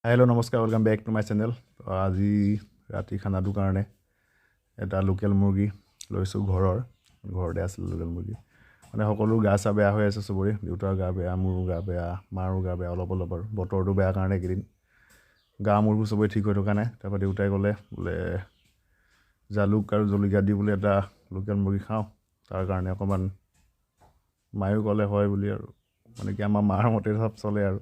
Hello' নমস্কাৰ welcome back to my channel. আজি ৰাতি খানাটোৰ কাৰণে এটা লোকেল মুৰ্গী লৈছোঁ। ঘৰতে আছিল লোকেল মুৰ্গী। মানে সকলো গা চা বেয়া হৈ আছে চবৰে। দেউতাৰ গা বেয়া, মোৰো গা বেয়া, মাৰো গা বেয়া অলপ আৰু বতৰটো বেয়া কাৰণে এইকেইদিন গা মূৰবোৰ চবৰে ঠিক হৈ থকা নাই। তাৰপৰা দেউতাই ক'লে বোলে জালুক আৰু জলকীয়া দি বোলে এটা লোকেল মুৰ্গী খাওঁ। তাৰ কাৰণে অকণমান মায়েও ক'লে হয় বুলি আৰু মানে কি আমাৰ মাৰ মতে চব চলে আৰু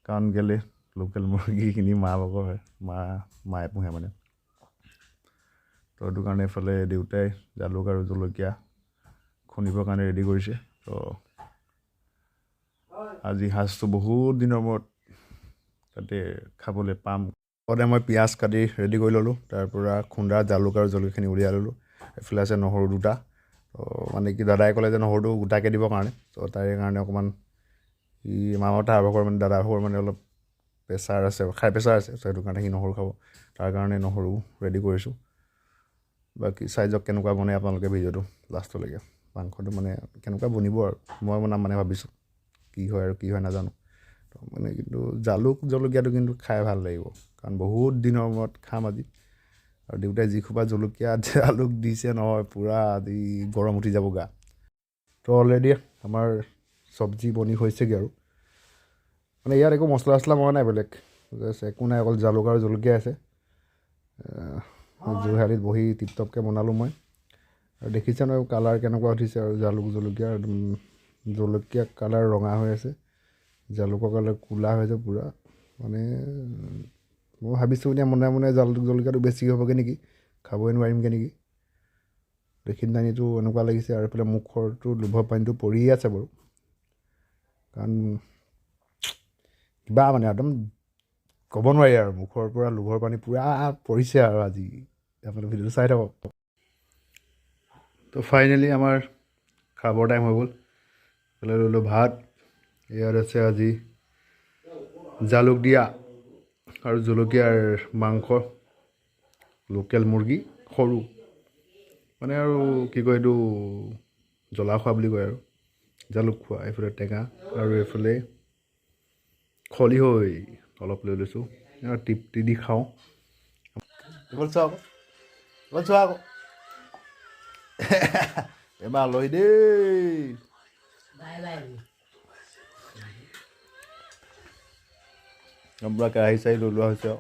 কাৰণ কেলৈ লোকেল মুৰ্গীখিনি মা ভাগৰ হয়, মায়ে পোহে মানে। তো সেইটো কাৰণে এইফালে দেউতাই জালুক আৰু জলকীয়া খুন্দিবৰ কাৰণে ৰেডি কৰিছে। তো আজি সাজটো বহুত দিনৰ মূৰত তাতে খাবলৈ পাম। লগতে মই পিঁয়াজ কাটি ৰেডি কৰি ল'লোঁ। তাৰপৰা খুন্দা জালুক আৰু জলকীয়াখিনি উলিয়াই ল'লোঁ। এইফালে আছে নহৰু দুটা। তো মানে কি দাদাই ক'লে যে নহৰুটো গোটাকৈ দিবৰ কাৰণে, তো তাৰে কাৰণে অকণমান মামতা ভাগৰ মানে দাদা ভাগৰ মানে অলপ প্ৰেছাৰ আছে, হাই প্ৰেছাৰ আছে। তো সেইটো কাৰণে সি নহৰু খাব, তাৰ কাৰণে নহৰু ৰেডি কৰিছোঁ। বাকী চাই যাওক কেনেকুৱা বনাই আপোনালোকে ভিডিঅ'টো লাষ্টলৈকে। মাংসটো মানে কেনেকুৱা বনিব আৰু মই বনাম মানে ভাবিছোঁ, কি হয় আৰু কি হয় নাজানো। তো মানে কিন্তু জালুক জলকীয়াটো কিন্তু খাই ভাল লাগিব, কাৰণ বহুত দিনৰ মূৰত খাম আজি। আৰু দেউতাই যিসোপা জলকীয়া জালুক দিছে নহয়, পূৰা আজি গৰম উঠি যাব গা। তো অলৰেডি আমাৰ চব্জি বনি হৈছেগৈ আৰু মানে ইয়াত একো মছলা চছলা মৰা নাই, বেলেগ একো নাই, অকল জালুক আৰু জলকীয়া আছে। জুহালিত বহি টিপটপকৈ বনালোঁ মই। আৰু দেখিছে নহয় কালাৰ কেনেকুৱা উঠিছে, আৰু জালুক জলকীয়া কালাৰ ৰঙা হৈ আছে, জালুকৰ কালাৰ ক'লা হৈ আছে পূৰা। মানে মই ভাবিছোঁ এতিয়া মনে মনে জালুক জলকীয়াটো বেছি হ'বগৈ নেকি, খাবই নোৱাৰিমগৈ নেকি। দেখিনানিতো এনেকুৱা লাগিছে। আৰু এইফালে মুখৰটো লোভৰ পানীটো পৰিয়ে আছে বাৰু, কাৰণ কিবা মানে একদম ক'ব নোৱাৰি আৰু মুখৰ পৰা লোভৰ পানী পূৰা পৰিছে আৰু আজি আপোনালোকে ভিডিঅ'টো চাই থাকক। তো ফাইনেলি আমাৰ খাবৰ টাইম হৈ গ'ল। এইফালে ল'লোঁ ভাত, ইয়াত আছে আজি জালুক দিয়া আৰু জলকীয়াৰ মাংস, লোকেল মুৰ্গী সৰু, মানে আৰু কি কয় এইটো জ্বলা খোৱা বুলি কয় আৰু জালুক খোৱা। এইফালে টেঙা আৰু এইফালে খলিহৈ অলপ লৈ লৈছোঁ, টিপটি দি খাওঁ। চোৱা আকৌ এবাৰ আলহী দেই। পূৰা কেৰাহী চাহী লৈ লোৱা হৈছে আৰু